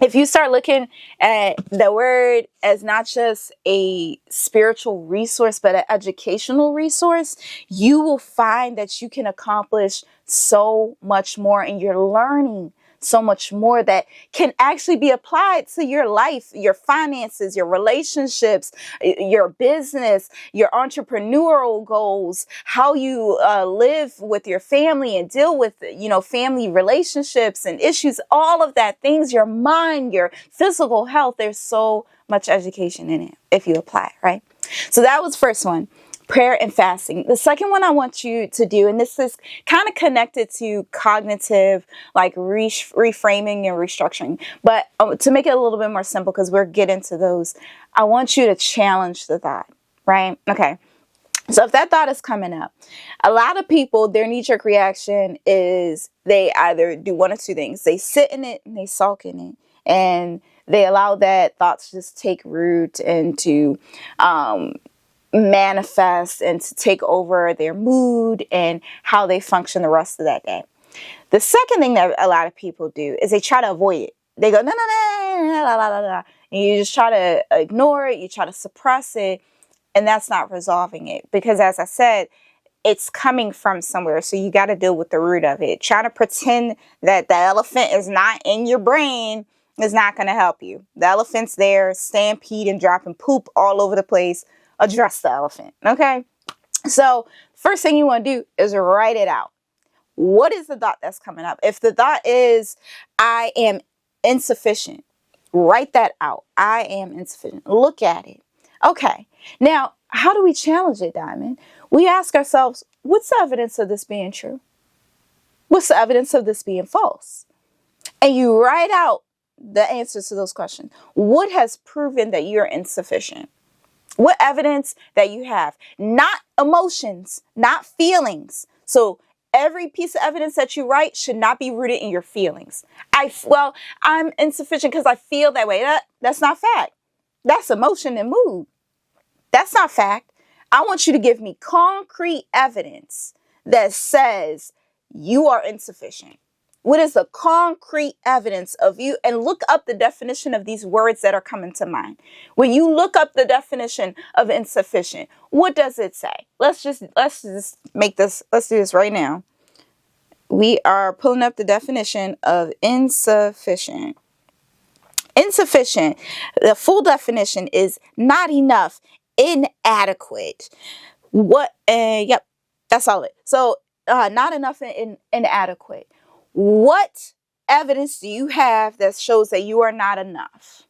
if you start looking at the word as not just a spiritual resource, but an educational resource, you will find that you can accomplish so much more, and you're learning so much more that can actually be applied to your life, your finances, your relationships, your business, your entrepreneurial goals, how you live with your family and deal with, family relationships and issues, all of that things, your mind, your physical health. There's so much education in it if you apply, right? So that was first one. Prayer and fasting. The second one I want you to do, and this is kind of connected to cognitive, like reframing and restructuring. But to make it a little bit more simple, because we're getting to those, I want you to challenge the thought, right? Okay. So if that thought is coming up, a lot of people, their knee-jerk reaction is they either do one of two things. They sit in it and they sulk in it, and they allow that thought to just take root and to manifest and to take over their mood and how they function the rest of that day. The second thing that a lot of people do is they try to avoid it. They go, no, no, no, no, la, la, la, la. And you just try to ignore it. You try to suppress it. And that's not resolving it. Because as I said, it's coming from somewhere. So you got to deal with the root of it. Trying to pretend that the elephant is not in your brain is not going to help you. The elephant's there, stampeding, dropping poop all over the place. Address the elephant. Okay. So first thing you want to do is write it out. What is the thought that's coming up? If the thought is, I am insufficient, write that out. I am insufficient. Look at it. Okay. Now, how do we challenge it, Diamond? We ask ourselves, what's the evidence of this being true? What's the evidence of this being false? And you write out the answers to those questions. What has proven that you're insufficient? What evidence that you have? Not emotions, not feelings. So every piece of evidence that you write should not be rooted in your feelings. I'm insufficient because I feel that way. That's not fact. That's emotion and mood. That's not fact. I want you to give me concrete evidence that says you are insufficient. What is the concrete evidence of you? And look up the definition of these words that are coming to mind. When you look up the definition of insufficient, what does it say? Let's just make this, let's do this right now. We are pulling up the definition of insufficient. Insufficient, the full definition is not enough, inadequate. Yep, that's all it. So not enough and inadequate. What evidence do you have that shows that you are not enough?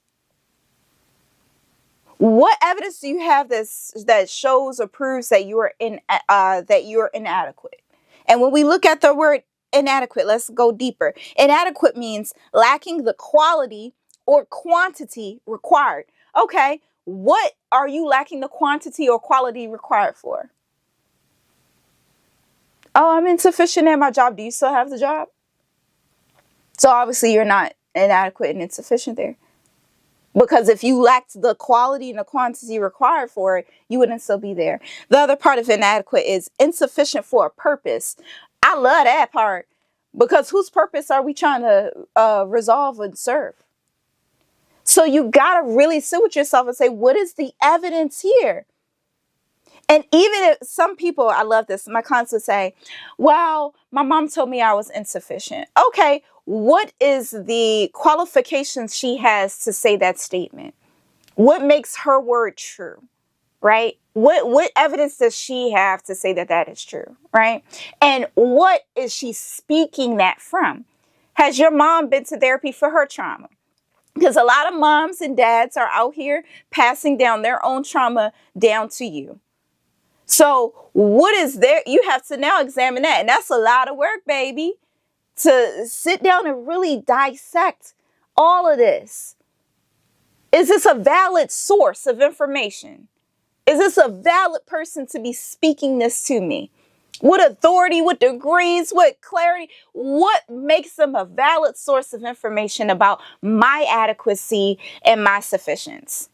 What evidence do you have that shows or proves that you are inadequate? And when we look at the word inadequate, let's go deeper. Inadequate means lacking the quality or quantity required. Okay, what are you lacking the quantity or quality required for? Oh, I'm insufficient at my job. Do you still have the job? So obviously you're not inadequate and insufficient there. Because if you lacked the quality and the quantity required for it, you wouldn't still be there. The other part of inadequate is insufficient for a purpose. I love that part, because whose purpose are we trying to resolve and serve? So you got to really sit with yourself and say, what is the evidence here? And even if some people, I love this, my clients would say, well, my mom told me I was insufficient. Okay, what is the qualifications she has to say that statement? What makes her word true, right? What evidence does she have to say that that is true, right? And what is she speaking that from? Has your mom been to therapy for her trauma? Because a lot of moms and dads are out here passing down their own trauma down to you. So what is there? You have to now examine that. And that's a lot of work, baby, to sit down and really dissect all of this. Is this a valid source of information? Is this a valid person to be speaking this to me? What authority, what degrees, what clarity, what makes them a valid source of information about my adequacy and my sufficiency?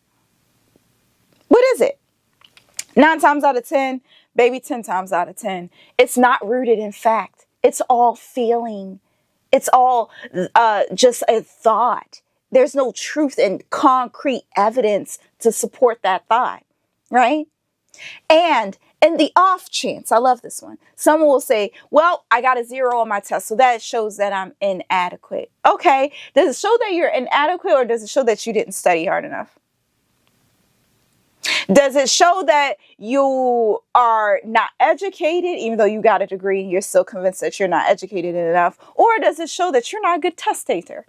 What is it? 9 times out of 10, baby, 10 times out of 10, it's not rooted in fact. It's all feeling. It's all just a thought. There's no truth and concrete evidence to support that thought, right? And in the off chance, I love this one, someone will say, well, I got a 0 on my test, so that shows that I'm inadequate. Okay, does it show that you're inadequate, or does it show that you didn't study hard enough? Does it show that you are not educated, even though you got a degree and you're still convinced that you're not educated enough? Or does it show that you're not a good test taker?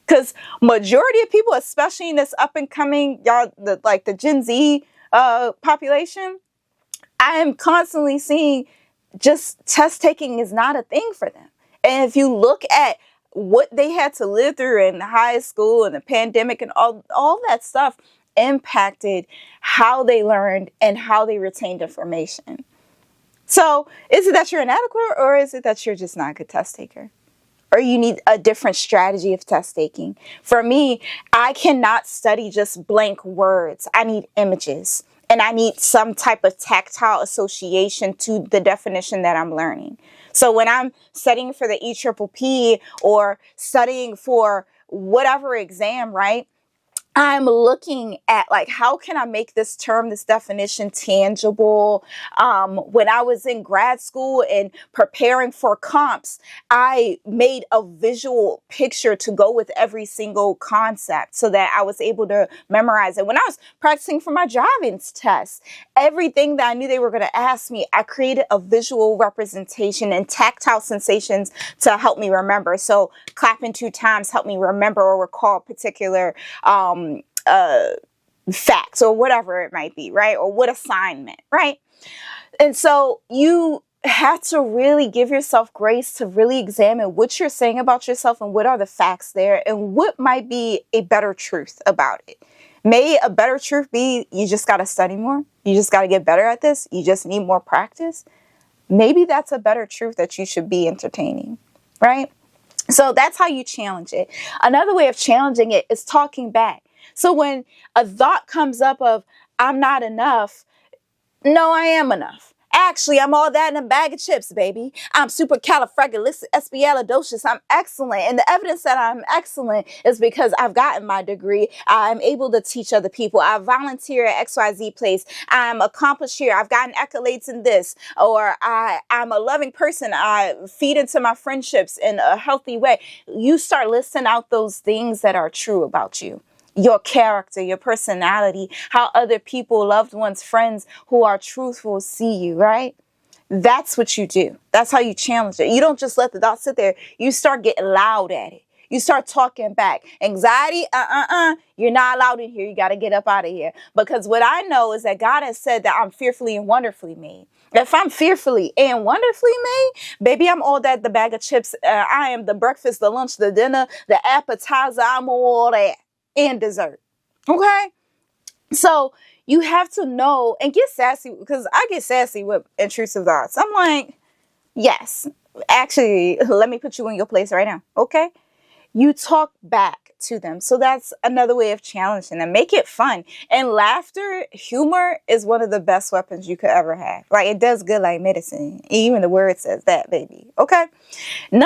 Because majority of people, especially in this up and coming, y'all, the Gen Z population, I am constantly seeing just test taking is not a thing for them. And if you look at what they had to live through in high school and the pandemic and all that stuff impacted how they learned and how they retained information. So is it that you're inadequate, or is it that you're just not a good test taker? Or you need a different strategy of test taking? For me, I cannot study just blank words. I need images, and I need some type of tactile association to the definition that I'm learning. So when I'm studying for the EPPP or studying for whatever exam, right, I'm looking at, like, how can I make this term, this definition tangible? When I was in grad school and preparing for comps, I made a visual picture to go with every single concept so that I was able to memorize it. When I was practicing for my driving test, everything that I knew they were going to ask me, I created a visual representation and tactile sensations to help me remember. So clapping 2 times helped me remember or recall particular facts or whatever it might be, right? Or what assignment, right? And so you have to really give yourself grace to really examine what you're saying about yourself and what are the facts there and what might be a better truth about it. May a better truth be you just got to study more. You just got to get better at this. You just need more practice. Maybe that's a better truth that you should be entertaining, right? So that's how you challenge it. Another way of challenging it is talking back. So when a thought comes up of, I'm not enough, no, I am enough. Actually, I'm all that in a bag of chips, baby. I'm supercalifragilisticexpialidocious. I'm excellent. And the evidence that I'm excellent is because I've gotten my degree. I'm able to teach other people. I volunteer at XYZ place. I'm accomplished here. I've gotten accolades in this. Or I'm a loving person. I feed into my friendships in a healthy way. You start listing out those things that are true about you. Your character, your personality, how other people, loved ones, friends who are truthful see you, right? That's what you do. That's how you challenge it. You don't just let the thought sit there. You start getting loud at it. You start talking back. Anxiety, you're not allowed in here. You got to get up out of here. Because what I know is that God has said that I'm fearfully and wonderfully made. If I'm fearfully and wonderfully made, baby, I'm all that, the bag of chips. I am the breakfast, the lunch, the dinner, the appetizer. I'm all that. And dessert. Okay? So you have to know and get sassy, because I get sassy with intrusive thoughts. I'm like, yes, actually, let me put you in your place right now. Okay? You talk back to them. So that's another way of challenging them. Make it fun. And laughter, humor is one of the best weapons you could ever have. Like, it does good like medicine. Even the word says that, baby. Okay?